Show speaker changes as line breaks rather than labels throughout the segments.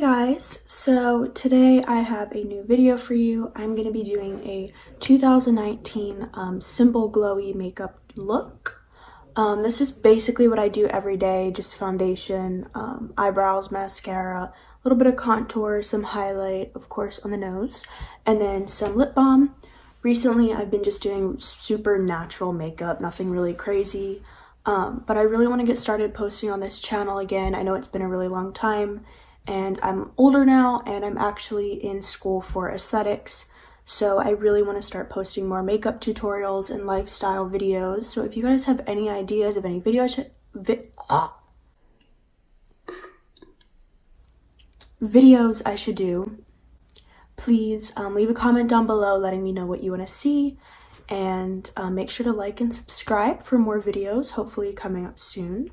Guys, so today I have a new video for you. I'm going to be doing a 2019 simple glowy makeup look. This is basically what I do every day, just foundation, eyebrows, mascara, a little bit of contour, some highlight, of course, on the nose, and then some lip balm. Recently, I've been just doing super natural makeup, nothing really crazy, but I really want to get started posting on this channel again. I know it's been a really long time, and I'm older now, and I'm actually in school for aesthetics, so I really want to start posting more makeup tutorials and lifestyle videos. So if you guys have any ideas of any videos I should do, please leave a comment down below letting me know what you want to see, and make sure to like and subscribe for more videos, hopefully coming up soon.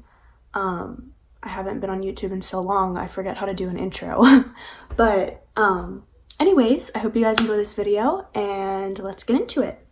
I haven't been on YouTube in so long, I forget how to do an intro. But anyways, I hope you guys enjoy this video, and let's get into it.